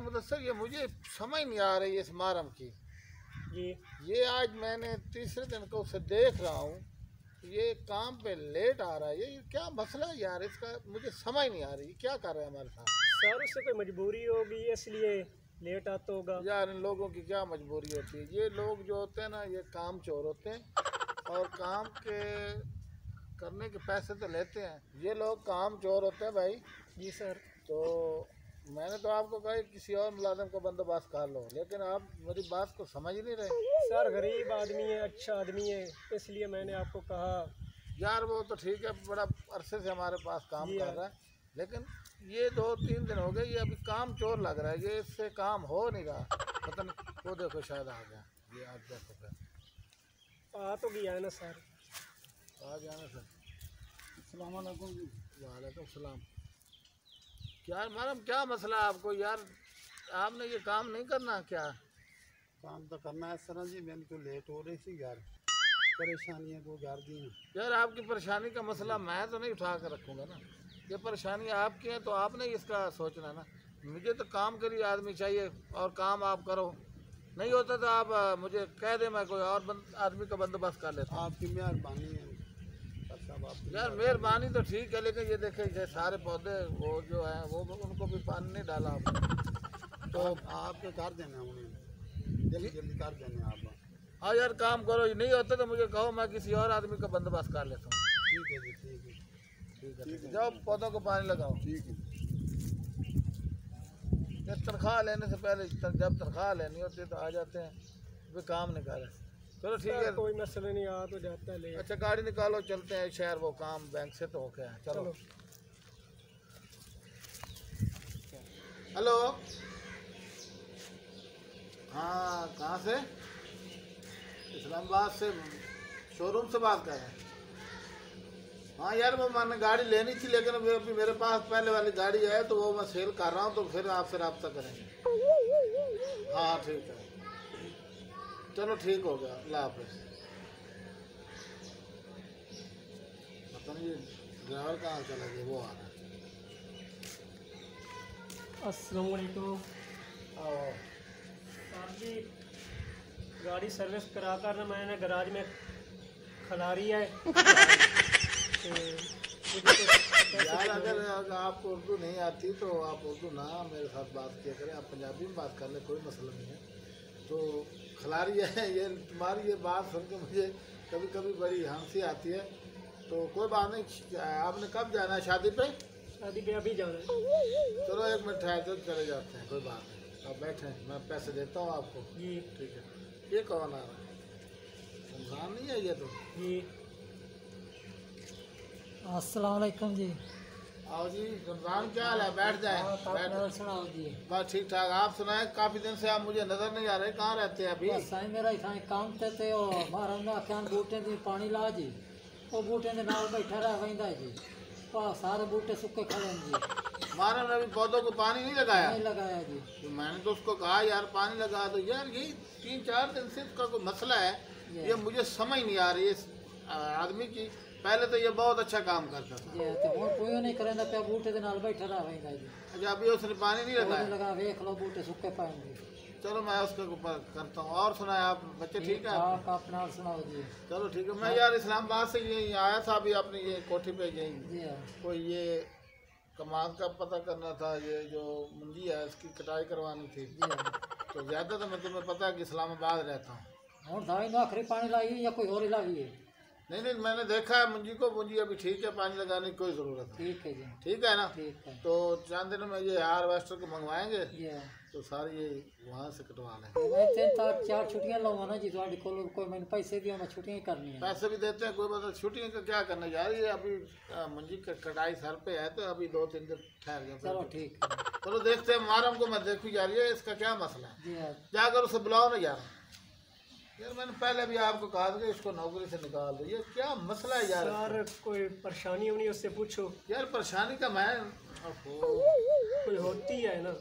मुदस्सर ये मुझे समझ नहीं आ रही है इस मारम की। ये आज मैंने तीसरे दिन को उसे देख रहा हूँ, ये काम पे लेट आ रहा है। ये क्या मसला है यार इसका, मुझे समझ नहीं आ रही क्या कर रहा है हमारे साथ। सर उससे कोई मजबूरी होगी इसलिए लेट आता होगा। यार इन लोगों की क्या मजबूरी होती है, ये लोग जो होते हैं ना ये काम चोर होते हैं और काम के करने के पैसे तो लेते हैं। ये लोग काम चोर होते हैं भाई। जी सर। तो मैंने तो आपको कहा किसी और मुलाजिम को बंदोबस्त कर लो, लेकिन आप मेरी बात को समझ ही नहीं रहे। सर गरीब आदमी है, अच्छा आदमी है, इसलिए मैंने आपको कहा। यार वो तो ठीक है, बड़ा अरसे से हमारे पास काम कर रहा है, लेकिन ये 2-3 दिन हो गए ये अभी काम चोर लग रहा है, ये इससे काम हो नहीं रहा। पता नहीं, वो देखो शायद आ गया। ये आज देखो फिर आ तो गया है ना सर। आ जाना सर। अस्सलाम वालेकुम जी। वालेकुम सलाम। क्या मैडम क्या मसला है आपको यार, आपने ये काम नहीं करना क्या? काम तो करना है सर जी, मैंने तो लेट हो रही थी यार, परेशानी है वो यार दी। यार आपकी परेशानी का मसला मैं तो नहीं उठा कर रखूँगा ना, ये परेशानी आपकी है तो आपने इसका सोचना है ना। मुझे तो काम के लिए आदमी चाहिए और काम आप करो, नहीं होता तो आप मुझे कह दें, मैं कोई और आदमी का बंदोबस्त कर लेता हूँ। आपकी मेहरबानी है साहब, आपकी यार मेहरबानी तो ठीक है, लेकिन ये देखे ये सारे पौधे वो जो हैं वो उनको भी पानी नहीं डाला आपने तो आपके कर देना उन्हें, जल्दी जल्दी कर देना आप। हाँ यार काम करो, नहीं होता तो मुझे कहो, मैं किसी और आदमी का बंदोबस्त कर लेता हूँ। ठीक है जी, ठीक है ठीक है, जाओ पौधों को पानी लगाओ। ठीक है। ये तनख्वाह लेने से पहले जब तनख्वाह लेनी होती है तो आ जाते हैं, वे काम नहीं कर रहे। चलो ठीक है, कोई मसला नहीं, आ तो जाता है ले। अच्छा गाड़ी निकालो, चलते हैं शहर, वो काम बैंक से तो होके आए। चलो। हेलो, हाँ कहाँ से? इस्लामाबाद से, शोरूम से बात कर रहे हैं? हाँ यार वो मैंने गाड़ी लेनी थी, लेकिन अभी मेरे पास पहले वाली गाड़ी है तो वो मैं सेल कर रहा हूँ, तो फिर आपसे रब्ता करेंगे। हाँ ठीक है, चलो ठीक हो गया, अल्लाह हाफिज़। पता नहीं ये ड्राइवर कहाँ चला गया, वो आ रहा है। अस्सलाम वालेकुम। आओ। सर जी गाड़ी सर्विस करा कर ना मैंने गराज में खलारी है। यार अगर आपको उर्दू नहीं आती तो आप उर्दू ना मेरे साथ बात किया करें, आप पंजाबी में बात कर लें, कोई मसला नहीं है। तो खिलाड़ी है ये, तुम्हारी ये बात सुन के मुझे कभी कभी बड़ी हंसी आती है। तो कोई बात नहीं, आपने कब जाना है शादी पे? शादी पे अभी जाना है। चलो 1 मिनट ठहर कर चले जाते हैं, कोई बात नहीं, आप बैठे, मैं पैसे देता हूँ आपको। जी ठीक है। ये कौन आ रहा है? रमज़ान नहीं है ये तो? जी। अस्सलाम वालेकुम जी। आओ जी, रमज़ान क्या हाल है? बैठ जाए। बैठ। सुनाओ जी। बस ठीक ठाक, आप सुनाए? काफ़ी दिन से आप मुझे नज़र नहीं आ रहे, कहाँ रहते हैं अभी? बस साईं मेरा इतना काम ते और मारा ना क्या बूटे दी पानी ला जी, वो बूटे के नाल बैठा रह वंदा जी, और सारे बूटे सूखे खड़े हैं जी। मारा ने अभी पौधों को पानी नहीं लगाया? नहीं लगाया जी। तो मैंने तो उसको कहा यार पानी लगा दो। यार यही 3-4 दिन से इसका कोई मसला है, ये मुझे समझ नहीं आ रही है इस आदमी की। पहले तो ये बहुत अच्छा काम करता था जी, तो हुण कोई नहीं करेंदा पे बूटे के नाल बैठा रह वंदा जी। अच्छा, अभी उसने पानी नहीं लगाया? लगा वेख लो बूटे सूखे पाए जी। चलो मैं उसके ऊपर करता हूँ। और सुनाए आप बच्चे ठीक है? आप अपना सुनाओ जी। चलो ठीक है। मैं यार इस्लामाबाद से यही आया था अभी अपनी ये कोठी पे, यही जी हाँ। कोई ये कमाल का पता करना था, ये जो मुंजी है इसकी कटाई करवानी थी। जी हाँ। तो ज़्यादा तो मैं तुम्हें पता है कि इस्लामाबाद रहता हूँ। हुण दाई ना आखिरी पानी लाई या कोई और लाई है? नहीं नहीं, मैंने देखा है मुंजी को, मुंजी अभी ठीक है, पानी लगाने की कोई ज़रूरत नहीं। ठीक है जी। ठीक है ना? ठीक है। तो चंद दिनों में ये हार्वेस्टर को मंगवाएंगे जी हाँ। तो सारी ये वहाँ से कटवा लें। मैं 3-4 छुट्टियां लूँगा ना जी, थोड़ी कोई मैंने पैसे दिए, मैं छुट्टियां ही करनी है। पैसे भी देते हैं, कोई मतलब छुट्टी का क्या करना यार, ये अभी मंजी की कटाई सर पे है तो अभी 2-3 दिन ठहर गए। चलो ठीक है। चलो देखते हैं, मुहर्रम को मैं देखी जा रही है, इसका क्या मसला है। जी हाँ। जाकर उसे बुलाओ ना यार। यार मैंने पहले भी आपको कहा था कि इसको नौकरी से निकाल दो, ये क्या मसला है यार? सर कोई परेशानी होनी उससे पूछो। यार परेशानी का मैं कोई होती है ना,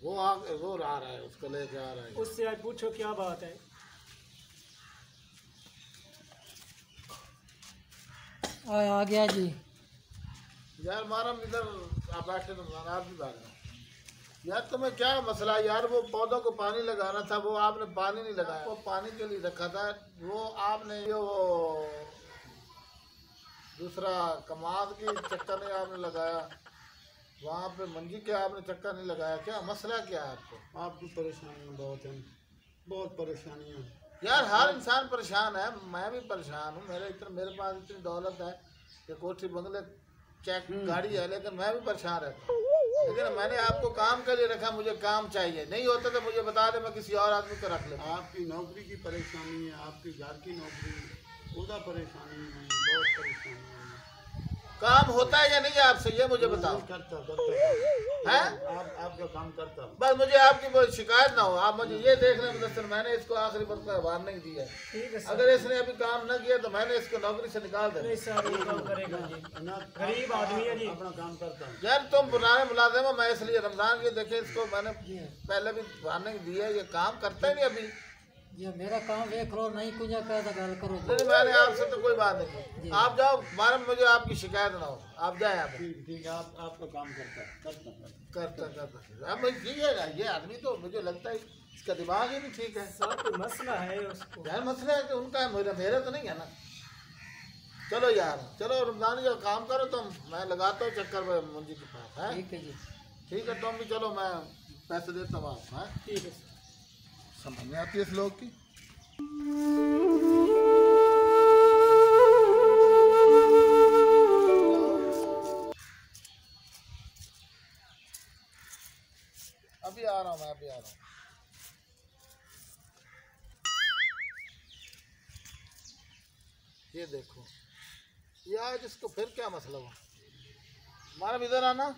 वो आ रहा है, उसको लेके आ रहा है। उससे आज पूछो क्या बात है। आ गया जी। यार मारम इधर आप बैठे तो आप भी बैठ जाओ। यार तुम्हें क्या मसला यार, वो पौधों को पानी लगाना था, वो आपने पानी नहीं लगाया। वो पानी के लिए रखा था, वो आपने जो दूसरा कमाद की चक्कर नहीं आपने लगाया, वहाँ पे मंजी के आपने चक्कर नहीं लगाया। क्या मसला क्या है आपको? आपकी परेशानियाँ बहुत हैं, बहुत परेशानियाँ। यार हर इंसान परेशान है, मैं भी परेशान हूँ। मेरे पास इतनी दौलत है कि कोठी बंगले चेक गाड़ी है, लेकिन मैं भी परेशान रहता हूँ। लेकिन मैंने आपको काम के लिए रखा, मुझे काम चाहिए। नहीं होता तो मुझे बता दे, मैं किसी और आदमी को रख लेता। आपकी नौकरी की परेशानी है, आपकी घर की नौकरी, उदा परेशानी है, बहुत परेशानी है। काम होता है या नहीं है आपसे, ये मुझे बताओ। करता हैं? आपका काम करता। बस मुझे आपकी कोई शिकायत ना हो। आप मुझे ये देख लें मुदस्सिर, मैंने इसको आखिरी वक्त का वार्निंग दी है। ठीक है सर। अगर इसने अभी काम न किया तो मैंने इसको नौकरी से निकाल नहीं देना। सर, ये काम करेगा जी, गरीब आदमी है जी। अपना काम करता हूँ। यार तुम पुराने मुलाजिम हो, मैं इसलिए रमजान के देखे इसको मैंने पहले भी वार्निंग दी है, ये काम करता ही नहीं अभी। ये मेरा काम देख लो, नहीं कुछ पैदा गल करो जी। नहीं मैंने आपसे तो कोई बात नहीं की। आप जाओ, मारे मुझे आपकी शिकायत ना हो, आप जाए यहाँ पे। ठीक है, आपका काम करता। अब ये आदमी तो मुझे लगता है इसका दिमाग ही नहीं ठीक है। सर कोई मसला है उसको। यार मसला है कि उनका है, मेरा तो नहीं है ना। चलो यार, चलो रमजान का काम करो तुम, मैं लगाता हूँ चक्कर मुंजी के पास है। ठीक है जी। ठीक है तुम भी चलो, मैं पैसे देता हूँ आप। है ठीक है सर। समझ में आती है इस लोग की। अभी आ रहा हूँ मैं, अभी आ रहा हूँ। ये देखो, ये आज इसको फिर क्या मसला हुआ। हमारा इधर आना।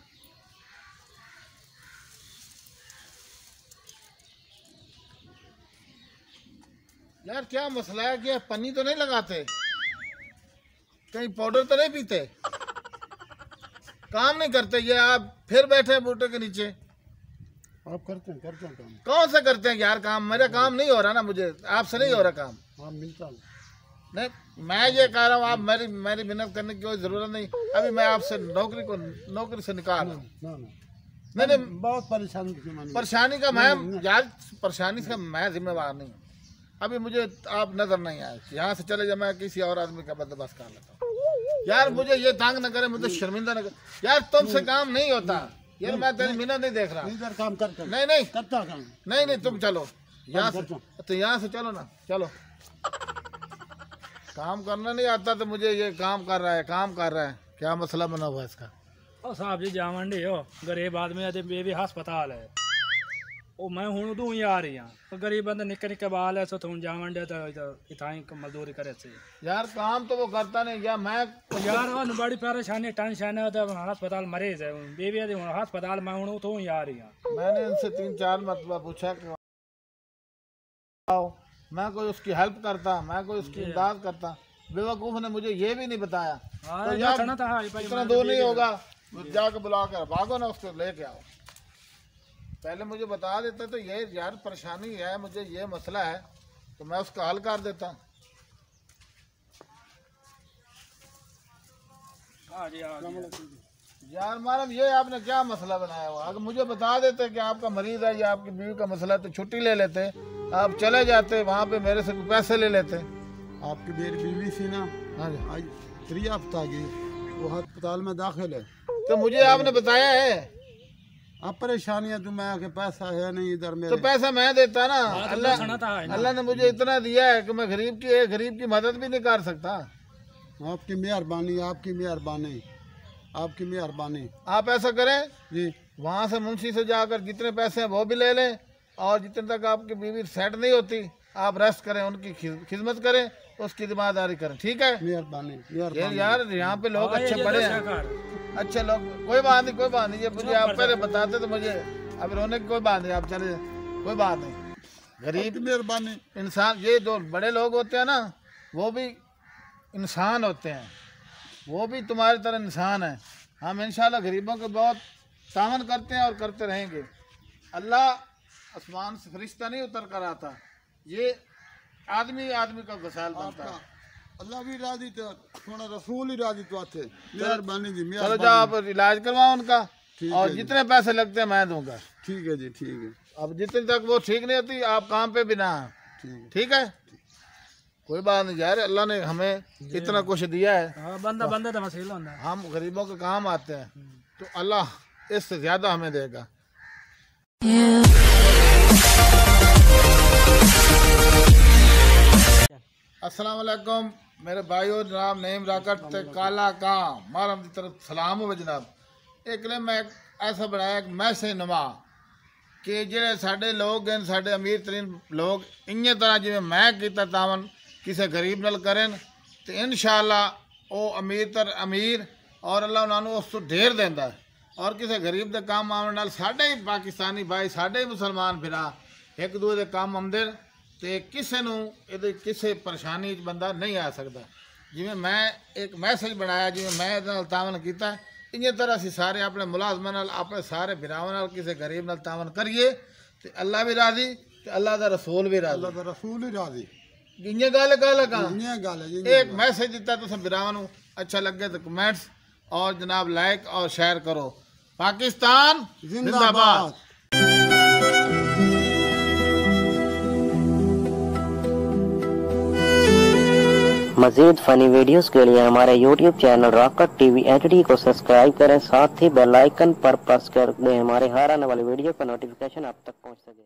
यार क्या मसला है, कि पन्नी तो नहीं लगाते, कहीं पाउडर तो नहीं पीते, काम नहीं करते, ये आप फिर बैठे हैं बूटे के नीचे। आप करते हैं काम। कौन से करते हैं यार काम? मेरा काम नहीं हो रहा ना, मुझे आपसे नहीं हो रहा काम। हाँ मिलता हूँ। नहीं मैं ये कह रहा हूँ, आप मेरी मेहनत करने की कोई जरूरत नहीं। अभी मैं आपसे नौकरी से निकाल रहा हूँ। नहीं बहुत परेशानी की मानी। परेशानी का मैं यार, परेशानी से मैं जिम्मेवार नहीं हूँ। अभी मुझे आप नजर नहीं आए, यहाँ से चले जाए, मैं किसी और आदमी का बंदोबस्त कर लेता हूँ। यार मुझे ये तंग न करे, मुझे शर्मिंदा न करे। यार तुमसे काम नहीं होता यार, मैं तेरी मिन्नत नहीं देख रहा। इधर काम करता। नहीं करता काम। नहीं तुम चलो यहाँ से, तो यहाँ से चलो ना, चलो। काम करना नहीं आता तो मुझे ये काम कर रहा है, क्या मसला बना हुआ इसका? ਉਹ ਸਾਹਿਬ ਜੀ ਜਾਵਣ ਦੇ ਹੋ ਗਰੀਬ ਆਦਮੀ ਤੇ ਬੇਬੀ ਹਸਪਤਾਲ ਹੈ ਉਹ ਮੈਂ ਹੁਣ ਉਦੋਂ ਹੀ ਆ ਰਹੀ ਹਾਂ गरीब बंदा निक्के निक्के बाल है सो तुम जावन दे तो इतना ही मजदूरी करे से यार काम तो वो करता नहीं। या मैं यार वो बड़ी परेशानी टेंशन है तो अस्पताल मरीज है बेबी है अस्पताल में हूँ तो ही आ रही हूँ। मैंने इनसे 3-4 मरतबा पूछा कि आओ, मैं कोई उसकी हेल्प करता, मैं कोई उसकी इमदाद करता। बेवकूफ़ ने मुझे ये भी नहीं बताया। तो यार इतना दूर नहीं होगा, जाके बुला कर भागो ना, उसको लेके आओ। पहले मुझे बता देता तो ये यार परेशानी है, मुझे ये मसला है, तो मैं उसका हल कर देता। यार मैडम ये आपने क्या मसला बनाया हुआ? अगर मुझे बता देते कि आपका मरीज है या आपकी बीवी का मसला है तो छुट्टी ले लेते, आप चले जाते वहाँ पे, मेरे से पैसे ले लेते। आपकी मेरी बीवी थी ना, हाँ जी, आज 3 हफ्ता की वो अस्पताल में दाखिल है। तो मुझे आपने बताया है। अब परेशानी है तुम्हें कि पैसा है नहीं इधर में। तो पैसा मैं देता ना, अल्लाह ने मुझे इतना दिया है कि मैं गरीब की मदद भी नहीं कर सकता। आपकी मेहरबानी, आपकी मेहरबानी, आपकी मेहरबानी। आप ऐसा करें जी, वहाँ से मुंशी से जाकर जितने पैसे हैं वो भी ले लें, और जितने तक आपकी बीवी सेट नहीं होती आप रेस्ट करें, उनकी खिदमत करें, उसकी जिम्मेदारी करें। ठीक है? मेहरबानी। यार यहाँ पे लोग अच्छे बड़े हैं, अच्छे लोग। कोई बात नहीं, ये मुझे आप पहले बताते तो मुझे अब रोने की कोई बात नहीं। आप चले, कोई बात नहीं। गरीब मेहरबानी इंसान, ये जो बड़े लोग होते हैं ना, वो भी इंसान होते हैं, वो भी तुम्हारी तरह इंसान है। हम इंशाल्लाह गरीबों के बहुत तावन करते हैं और करते रहेंगे। अल्लाह आसमान से फरिश्ता नहीं उतर कर आता, ये आदमी का गसाल बनता है। अल्लाह भी राजी तो थोड़ा रसूल ही राजी तो आते। मेहरबानी जी, चलो जाओ आप इलाज करवाओ उनका। ठीक और है जी। जितने पैसे लगते हैं मैं दूंगा। ठीक है जी, ठीक है, अब जितने तक वो ठीक नहीं होती आप काम पे भी ना आए। ठीक है। ठीक है, कोई बात नहीं यार, अल्लाह ने हमें इतना कुछ दिया है, हाँ बंदा बंदा तो मसील होता है। हम गरीबों के काम आते हैं तो अल्लाह इससे ज्यादा हमें देगा। अस्सलाम वालेकुम मेरे भाइयों, जनाब नईम राकट ते काला काम मारम की तरफ सलाम हो जनाब। एक ने मैं ऐसा बनाया एक मैसेज नवा कि जेडे साडे लोग हैं, साडे अमीर तरीन लोग इन्ने तरह जिवें मैं कीता तावन किसी गरीब नाल करन तो इंशाअल्लाह वो अमीर तर अमीर और अल्लाह उन्होंने उस तो ढेर देंदा है। और किसी गरीब के काम आवन नाल साडे ही पाकिस्तानी भाई, साडे ही मुसलमान फिरा एक दूजे के काम आउंदे ते किसी नूं इहदे किसी परेशानी च बंदा नहीं आ सकता। जिवें मैं एक मैसेज बनाया, जिवें मैं इहदे नाल तावन कीता, इन्नी तरह असीं सारे अपने मुलाजमां नाल, अपने सारे भरावां नाल किसी गरीब नाल तावन करिए ते अल्लाह भी राजी ते अल्लाह दा रसूल भी राजी। अल्लाह दा रसूल ही राजी। जिन्ने गल गल का इन्नी गल है जी। एक मैसेज दिता तुसें भरावां नूं, अच्छा लगे तो कमेंट्स और जनाब लाइक और शेयर करो। पाकिस्तान जिंदाबाद। मज़ीद फ़नी वीडियोस के लिए हमारे YouTube channel rock-cut TV HD को सब्सक्राइब करें, साथ ही बेल आइकन पर प्रेस कर दें हमारे हर आने वाली वीडियो का नोटिफिकेशन आप तक पहुंच सके।